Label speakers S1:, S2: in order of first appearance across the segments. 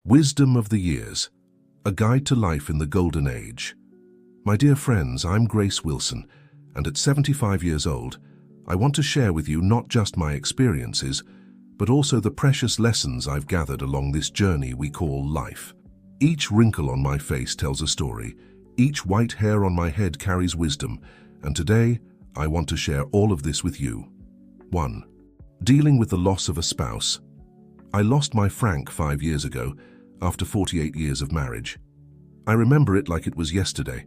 S1: Wisdom of the Years, a guide to life in the golden age. My dear friends, I'm Grace Wilson, and at 75 years old, I want to share with you not just my experiences, but also the precious lessons I've gathered along this journey we call life. Each wrinkle on my face tells a story, each white hair on my head carries wisdom, and today I want to share all of this with you. 1. Dealing with the loss of a spouse. I lost my Frank 5 years ago, after 48 years of marriage. I remember it like it was yesterday.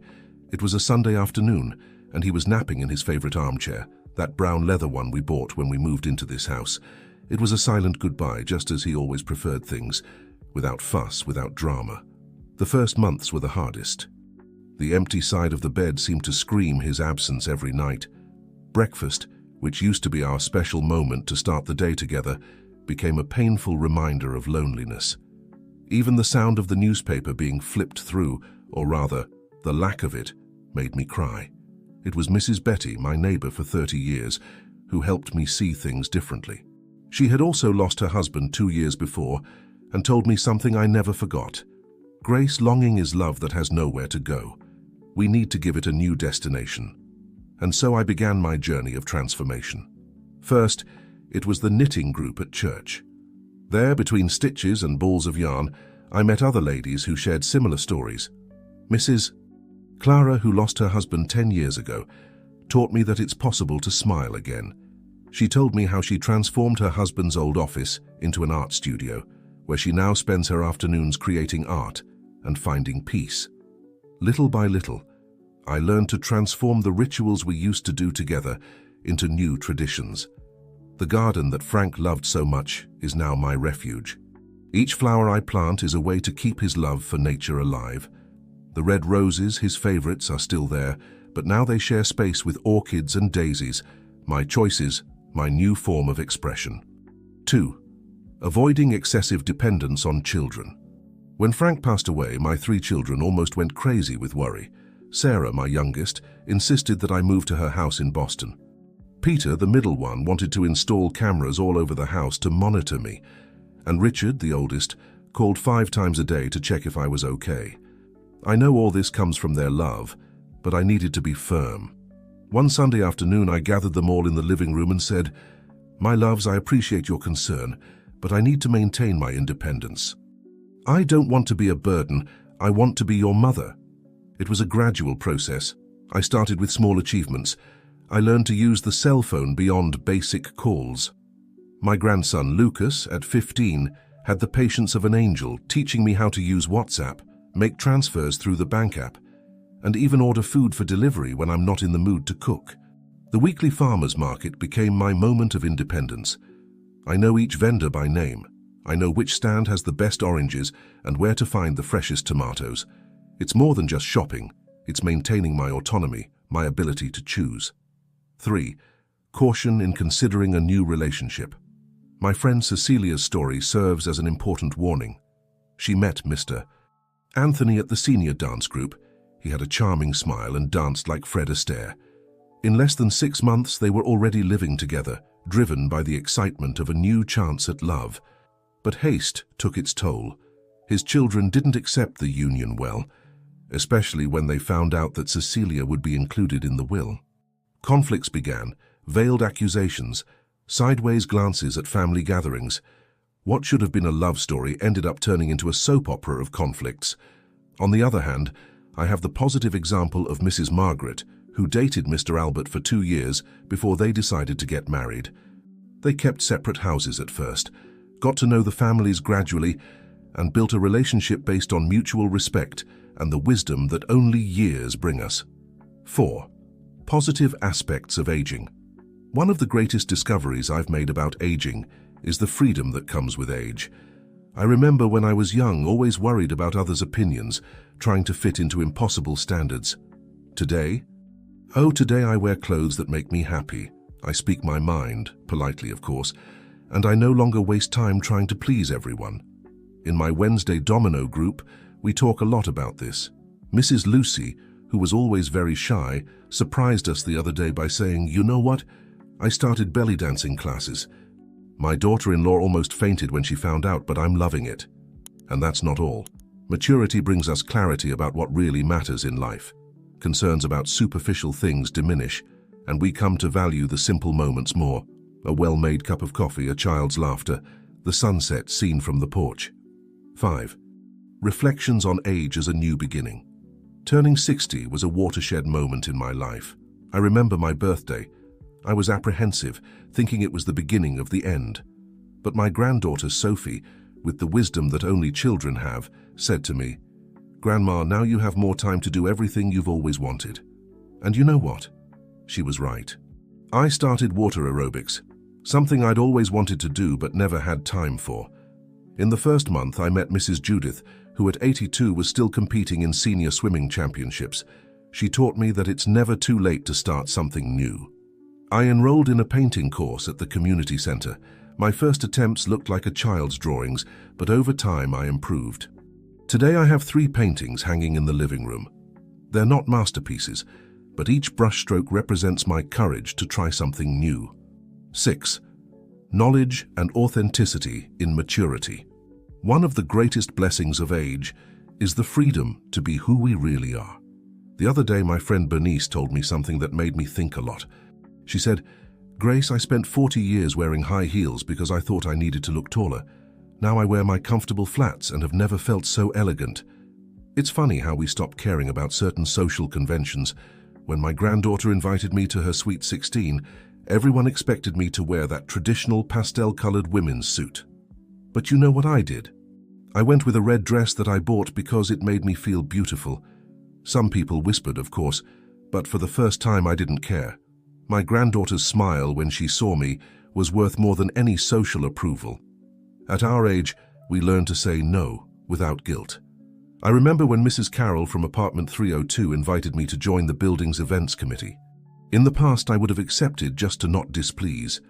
S1: It was a Sunday afternoon, and he was napping in his favorite armchair, that brown leather one we bought when we moved into this house. It was a silent goodbye, just as he always preferred things, without fuss, without drama. The first months were the hardest. The empty side of the bed seemed to scream his absence every night. Breakfast, which used to be our special moment to start the day together, became a painful reminder of loneliness. Even the sound of the newspaper being flipped through, or rather, the lack of it, made me cry. It was Mrs. Betty, my neighbor for 30 years, who helped me see things differently. She had also lost her husband 2 years before and told me something I never forgot. Grace, longing is love that has nowhere to go. We need to give it a new destination. And so I began my journey of transformation. First, it was the knitting group at church. There, between stitches and balls of yarn, I met other ladies who shared similar stories. Mrs. Clara, who lost her husband 10 years ago, taught me that it's possible to smile again. She told me how she transformed her husband's old office into an art studio, where she now spends her afternoons creating art and finding peace. Little by little, I learned to transform the rituals we used to do together into new traditions. The garden that Frank loved so much is now my refuge. Each flower I plant is a way to keep his love for nature alive. The red roses, his favorites, are still there, but now they share space with orchids and daisies, my choices, my new form of expression. 2. Avoiding excessive dependence on children. When Frank passed away, my 3 children almost went crazy with worry. Sarah, my youngest, insisted that I move to her house in Boston. Peter, the middle one, wanted to install cameras all over the house to monitor me, and Richard, the oldest, called 5 times a day to check if I was okay. I know all this comes from their love, but I needed to be firm. One Sunday afternoon, I gathered them all in the living room and said, "My loves, I appreciate your concern, but I need to maintain my independence. I don't want to be a burden, I want to be your mother." It was a gradual process. I started with small achievements. I learned to use the cell phone beyond basic calls. My grandson, Lucas, at 15, had the patience of an angel, teaching me how to use WhatsApp, make transfers through the bank app, and even order food for delivery when I'm not in the mood to cook. The weekly farmers market became my moment of independence. I know each vendor by name. I know which stand has the best oranges and where to find the freshest tomatoes. It's more than just shopping. It's maintaining my autonomy, my ability to choose. 3. Caution in considering a new relationship. My friend Cecilia's story serves as an important warning. She met Mr. Anthony at the senior dance group. He had a charming smile and danced like Fred Astaire. In less than 6 months, they were already living together, driven by the excitement of a new chance at love. But haste took its toll. His children didn't accept the union well, especially when they found out that Cecilia would be included in the will. Conflicts began, veiled accusations, sideways glances at family gatherings. What should have been a love story ended up turning into a soap opera of conflicts. On the other hand, I have the positive example of Mrs. Margaret, who dated Mr. Albert for 2 years before they decided to get married. They kept separate houses at first, got to know the families gradually, and built a relationship based on mutual respect and the wisdom that only years bring us. 4. Positive aspects of aging. One of the greatest discoveries I've made about aging is the freedom that comes with age. I remember when I was young, always worried about others' opinions, trying to fit into impossible standards. Today I wear clothes that make me happy. I speak my mind, politely of course, and I no longer waste time trying to please everyone. In my Wednesday domino group, we talk a lot about this. Mrs. Lucy, who was always very shy, surprised us the other day by saying, "You know what? I started belly dancing classes. My daughter-in-law almost fainted when she found out, but I'm loving it." And that's not all. Maturity brings us clarity about what really matters in life. Concerns about superficial things diminish, and we come to value the simple moments more. A well-made cup of coffee, a child's laughter, the sunset seen from the porch. 5. Reflections on age as a new beginning. Turning 60 was a watershed moment in my life. I remember my birthday. I was apprehensive, thinking it was the beginning of the end. But my granddaughter Sophie, with the wisdom that only children have, said to me, "Grandma, now you have more time to do everything you've always wanted." And you know what? She was right. I started water aerobics, something I'd always wanted to do but never had time for. In the first month, I met Mrs. Judith, who at 82 was still competing in senior swimming championships. She taught me that it's never too late to start something new. I enrolled in a painting course at the community center. My first attempts looked like a child's drawings, but over time I improved. Today I have 3 paintings hanging in the living room. They're not masterpieces, but each brushstroke represents my courage to try something new. 6. Knowledge and authenticity in maturity. One of the greatest blessings of age is the freedom to be who we really are. The other day, my friend Bernice told me something that made me think a lot. She said, "Grace, I spent 40 years wearing high heels because I thought I needed to look taller. Now I wear my comfortable flats and have never felt so elegant." It's funny how we stop caring about certain social conventions. When my granddaughter invited me to her sweet 16, everyone expected me to wear that traditional pastel-colored women's suit. But you know what I did? I went with a red dress that I bought because it made me feel beautiful. Some people whispered, of course, but for the first time I didn't care. My granddaughter's smile when she saw me was worth more than any social approval. At our age, we learn to say no without guilt. I remember when Mrs. Carroll from apartment 302 invited me to join the building's events committee. In the past, I would have accepted just to not displease.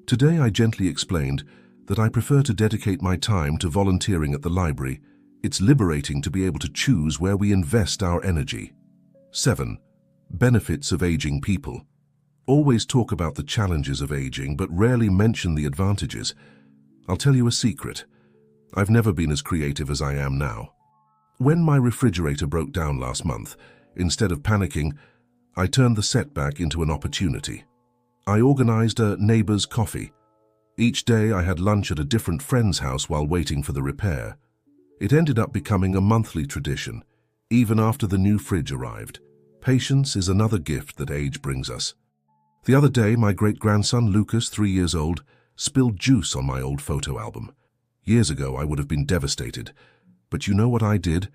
S1: Today, I gently explained that I prefer to dedicate my time to volunteering at the library. It's liberating to be able to choose where we invest our energy. 7. Benefits of aging people. Always talk about the challenges of aging, but rarely mention the advantages. I'll tell you a secret. I've never been as creative as I am now. When my refrigerator broke down last month, instead of panicking, I turned the setback into an opportunity. I organized a neighbor's coffee. Each day I had lunch at a different friend's house while waiting for the repair. It ended up becoming a monthly tradition, even after the new fridge arrived. Patience is another gift that age brings us. The other day, my great-grandson, Lucas, 3 years old, spilled juice on my old photo album. Years ago, I would have been devastated. But you know what I did?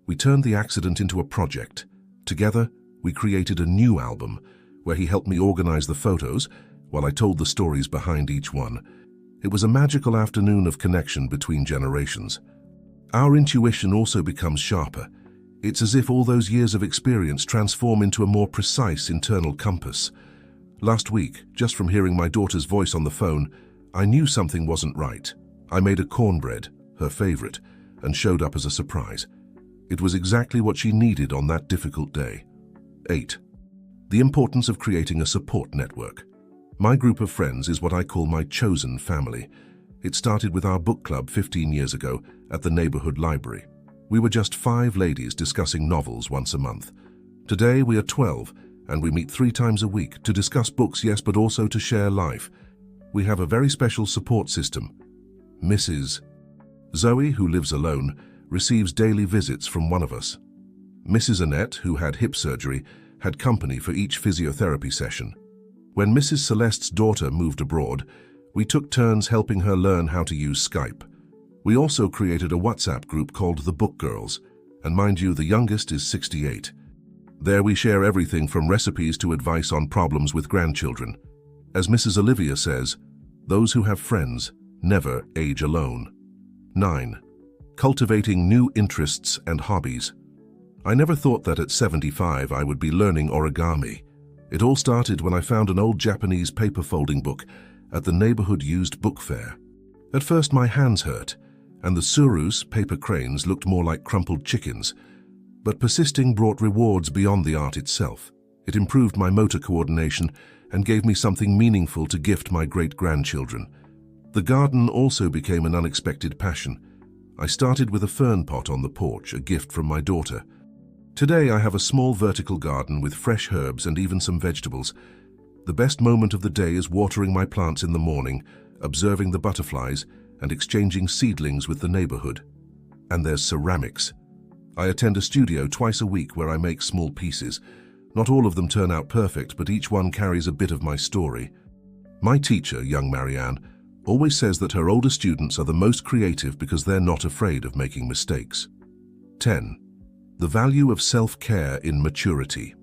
S1: We turned the accident into a project. Together, we created a new album, where he helped me organize the photos, while I told the stories behind each one. It was a magical afternoon of connection between generations. Our intuition also becomes sharper. It's as if all those years of experience transform into a more precise internal compass. Last week, just from hearing my daughter's voice on the phone, I knew something wasn't right. I made a cornbread, her favorite, and showed up as a surprise. It was exactly what she needed on that difficult day. 8. The importance of creating a support network. My group of friends is what I call my chosen family. It started with our book club 15 years ago at the neighborhood library. We were just 5 ladies discussing novels once a month. Today we are 12, and we meet 3 times a week to discuss books, yes, but also to share life. We have a very special support system. Mrs. Zoe, who lives alone, receives daily visits from one of us. Mrs. Annette, who had hip surgery, had company for each physiotherapy session. When Mrs. Celeste's daughter moved abroad, we took turns helping her learn how to use Skype. We also created a WhatsApp group called the Book Girls, and mind you, the youngest is 68. There we share everything from recipes to advice on problems with grandchildren. As Mrs. Olivia says, those who have friends never age alone. 9. Cultivating new interests and hobbies. I never thought that at 75 I would be learning origami. It all started when I found an old Japanese paper folding book at the neighborhood used book fair. At first my hands hurt, and the surus, paper cranes, looked more like crumpled chickens. But persisting brought rewards beyond the art itself. It improved my motor coordination and gave me something meaningful to gift my great-grandchildren. The garden also became an unexpected passion. I started with a fern pot on the porch, a gift from my daughter. Today I have a small vertical garden with fresh herbs and even some vegetables. The best moment of the day is watering my plants in the morning, observing the butterflies, and exchanging seedlings with the neighborhood. And there's ceramics. I attend a studio twice a week where I make small pieces. Not all of them turn out perfect, but each one carries a bit of my story. My teacher, young Marianne, always says that her older students are the most creative because they're not afraid of making mistakes. 10. The value of self-care in maturity.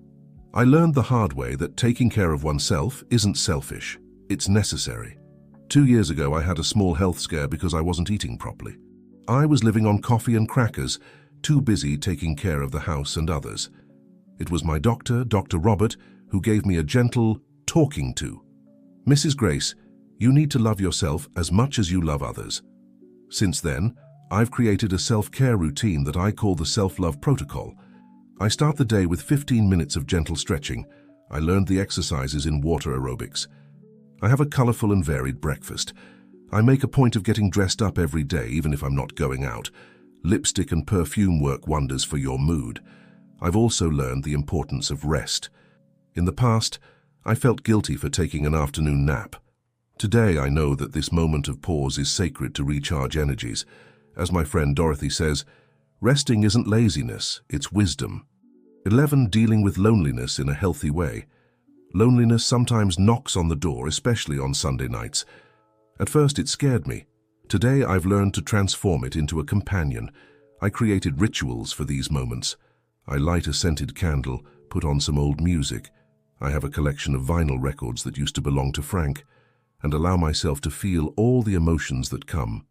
S1: I learned the hard way that taking care of oneself isn't selfish, it's necessary. 2 years ago I had a small health scare because I wasn't eating properly. I was living on coffee and crackers, too busy taking care of the house and others. It was my doctor, Dr. Robert, who gave me a gentle talking to. Mrs. Grace, you need to love yourself as much as you love others. Since then, I've created a self-care routine that I call the self-love protocol. I start the day with 15 minutes of gentle stretching. I learned the exercises in water aerobics. I have a colorful and varied breakfast. I make a point of getting dressed up every day, even if I'm not going out. Lipstick and perfume work wonders for your mood. I've also learned the importance of rest. In the past, I felt guilty for taking an afternoon nap. Today, I know that this moment of pause is sacred to recharge energies. As my friend Dorothy says, resting isn't laziness, it's wisdom. 11. Dealing with loneliness in a healthy way. Loneliness sometimes knocks on the door, especially on Sunday nights. At first, it scared me. Today, I've learned to transform it into a companion. I created rituals for these moments. I light a scented candle, put on some old music. I have a collection of vinyl records that used to belong to Frank, and allow myself to feel all the emotions that come.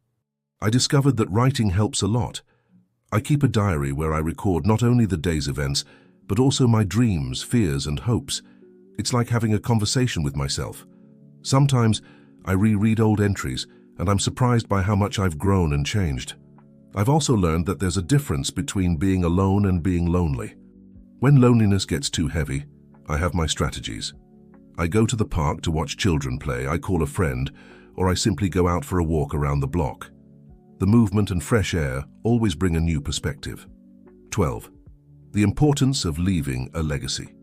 S1: I discovered that writing helps a lot. I keep a diary where I record not only the day's events, but also my dreams, fears, and hopes. It's like having a conversation with myself. Sometimes I reread old entries, and I'm surprised by how much I've grown and changed. I've also learned that there's a difference between being alone and being lonely. When loneliness gets too heavy, I have my strategies. I go to the park to watch children play, I call a friend, or I simply go out for a walk around the block. The movement and fresh air always bring a new perspective. 12. The importance of leaving a legacy.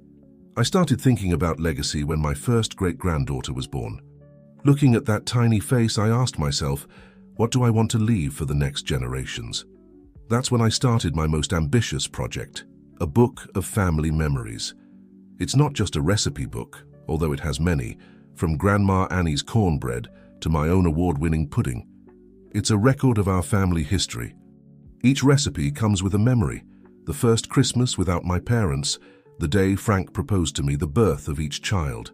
S1: I started thinking about legacy when my first great-granddaughter was born. Looking at that tiny face, I asked myself, what do I want to leave for the next generations? That's when I started my most ambitious project, a book of family memories. It's not just a recipe book, although it has many, from Grandma Annie's cornbread to my own award-winning pudding. It's a record of our family history. Each recipe comes with a memory, the first Christmas without my parents, the day Frank proposed to me, the birth of each child.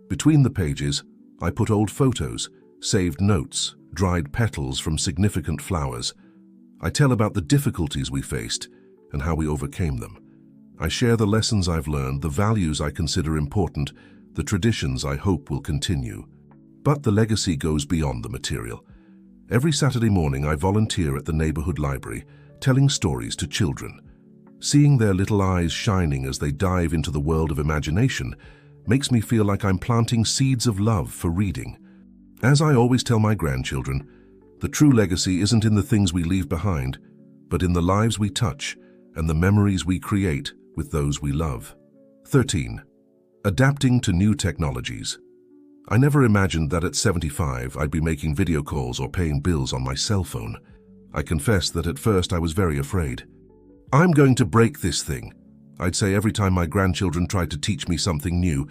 S1: Between the pages, I put old photos, saved notes, dried petals from significant flowers. I tell about the difficulties we faced and how we overcame them. I share the lessons I've learned, the values I consider important, the traditions I hope will continue. But the legacy goes beyond the material. Every Saturday morning I volunteer at the neighborhood library, telling stories to children. Seeing their little eyes shining as they dive into the world of imagination makes me feel like I'm planting seeds of love for reading. As I always tell my grandchildren, the true legacy isn't in the things we leave behind, but in the lives we touch and the memories we create with those we love. 13. Adapting to new technologies. I never imagined that at 75 I'd be making video calls or paying bills on my cell phone. I confess that at first I was very afraid. I'm going to break this thing, I'd say every time my grandchildren tried to teach me something new.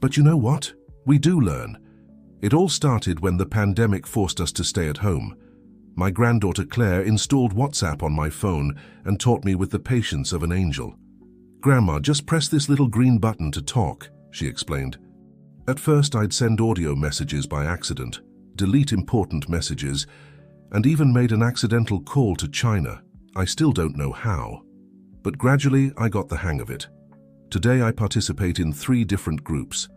S1: But you know what? We do learn. It all started when the pandemic forced us to stay at home. My granddaughter Claire installed WhatsApp on my phone and taught me with the patience of an angel. "Grandma, just press this little green button to talk," she explained. At first I'd send audio messages by accident, delete important messages, and even made an accidental call to China. I still don't know how. But gradually I got the hang of it. Today I participate in 3 different groups: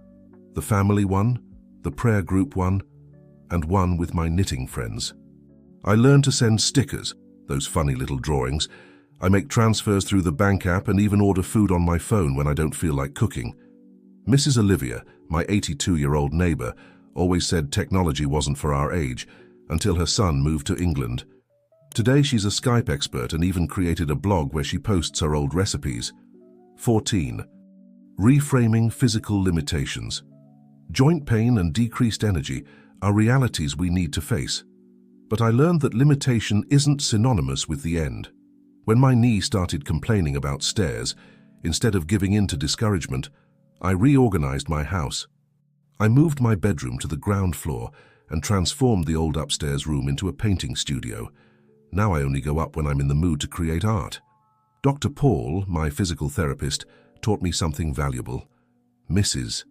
S1: the family one, the prayer group one, and one with my knitting friends. I learn to send stickers, those funny little drawings. I make transfers through the bank app and even order food on my phone when I don't feel like cooking. Mrs. Olivia, my 82-year-old neighbor, always said technology wasn't for our age until her son moved to England. Today she's a Skype expert and even created a blog where she posts her old recipes. 14. Reframing physical limitations. Joint pain and decreased energy are realities we need to face. But I learned that limitation isn't synonymous with the end. When my knee started complaining about stairs, instead of giving in to discouragement, I reorganized my house. I moved my bedroom to the ground floor and transformed the old upstairs room into a painting studio. Now I only go up when I'm in the mood to create art. Dr. Paul, my physical therapist, taught me something valuable. Mrs.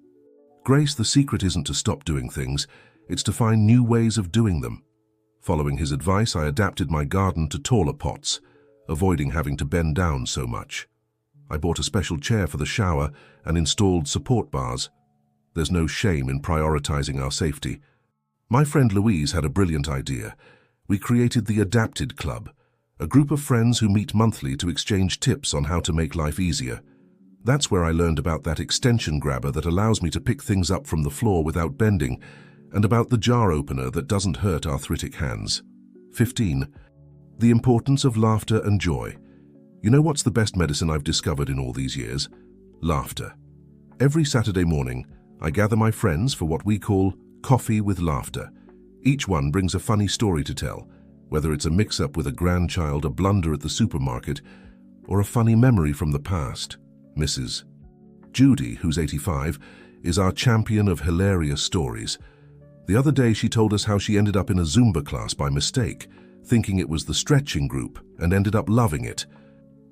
S1: Grace, the secret isn't to stop doing things, it's to find new ways of doing them. Following his advice, I adapted my garden to taller pots, avoiding having to bend down so much. I bought a special chair for the shower and installed support bars. There's no shame in prioritizing our safety. My friend Louise had a brilliant idea. We created the Adapted Club, a group of friends who meet monthly to exchange tips on how to make life easier. That's where I learned about that extension grabber that allows me to pick things up from the floor without bending, and about the jar opener that doesn't hurt arthritic hands. 15. The importance of laughter and joy. You know what's the best medicine I've discovered in all these years? Laughter. Every Saturday morning, I gather my friends for what we call Coffee with Laughter. Each one brings a funny story to tell, whether it's a mix-up with a grandchild, a blunder at the supermarket, or a funny memory from the past. Mrs. Judy, who's 85, is our champion of hilarious stories. The other day she told us how she ended up in a Zumba class by mistake, thinking it was the stretching group, and ended up loving it.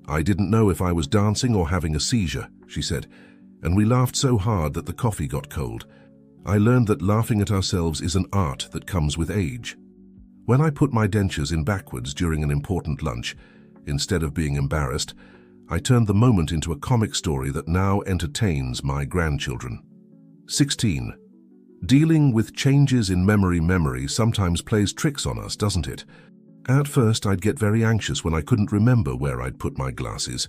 S1: I didn't know if I was dancing or having a seizure, she said, and we laughed so hard that the coffee got cold. I learned that laughing at ourselves is an art that comes with age. When I put my dentures in backwards during an important lunch, instead of being embarrassed, I turned the moment into a comic story that now entertains my grandchildren. 16. Dealing with changes in memory sometimes plays tricks on us, doesn't it? At first, I'd get very anxious when I couldn't remember where I'd put my glasses.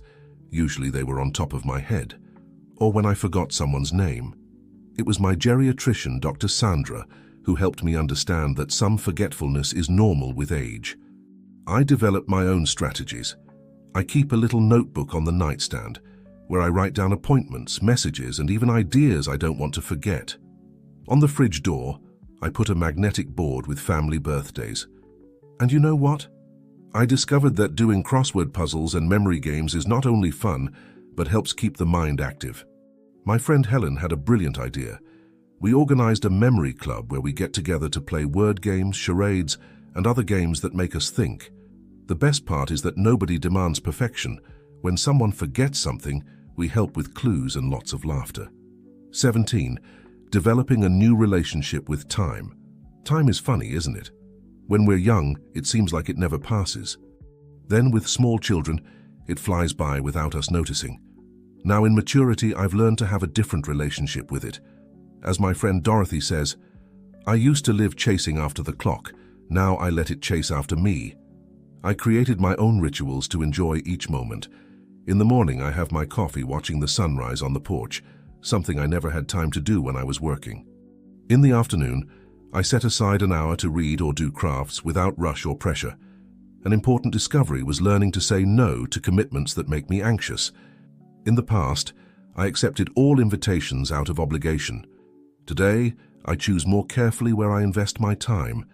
S1: Usually they were on top of my head. Or when I forgot someone's name. It was my geriatrician, Dr. Sandra, who helped me understand that some forgetfulness is normal with age. I developed my own strategies. I keep a little notebook on the nightstand, where I write down appointments, messages, and even ideas I don't want to forget. On the fridge door, I put a magnetic board with family birthdays. And you know what? I discovered that doing crossword puzzles and memory games is not only fun, but helps keep the mind active. My friend Helen had a brilliant idea. We organized a memory club where we get together to play word games, charades, and other games that make us think. The best part is that nobody demands perfection. When someone forgets something, we help with clues and lots of laughter. 17. Developing a new relationship with time. Time is funny, isn't it? When we're young, it seems like it never passes. Then with small children, it flies by without us noticing. Now in maturity, I've learned to have a different relationship with it. As my friend Dorothy says, I used to live chasing after the clock. Now I let it chase after me. I created my own rituals to enjoy each moment. In the morning, I have my coffee watching the sunrise on the porch, something I never had time to do when I was working. In the afternoon, I set aside an hour to read or do crafts without rush or pressure. An important discovery was learning to say no to commitments that make me anxious. In the past, I accepted all invitations out of obligation. Today, I choose more carefully where I invest my time.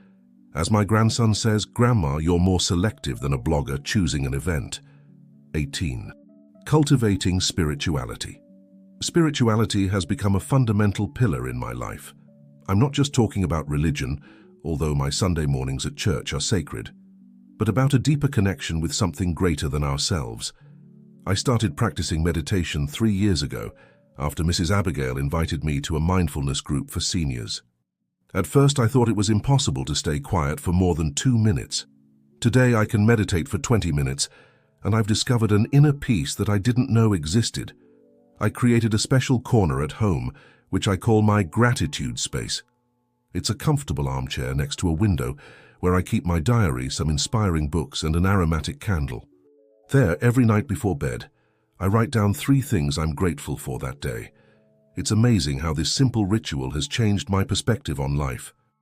S1: As my grandson says, "Grandma, you're more selective than a blogger choosing an event." 18. Cultivating spirituality. Spirituality has become a fundamental pillar in my life. I'm not just talking about religion, although my Sunday mornings at church are sacred, but about a deeper connection with something greater than ourselves. I started practicing meditation 3 years ago, after Mrs. Abigail invited me to a mindfulness group for seniors. At first, I thought it was impossible to stay quiet for more than 2 minutes. Today, I can meditate for 20 minutes, and I've discovered an inner peace that I didn't know existed. I created a special corner at home, which I call my gratitude space. It's a comfortable armchair next to a window where I keep my diary, some inspiring books, and an aromatic candle. There, every night before bed, I write down 3 things I'm grateful for that day. It's amazing how this simple ritual has changed my perspective on life.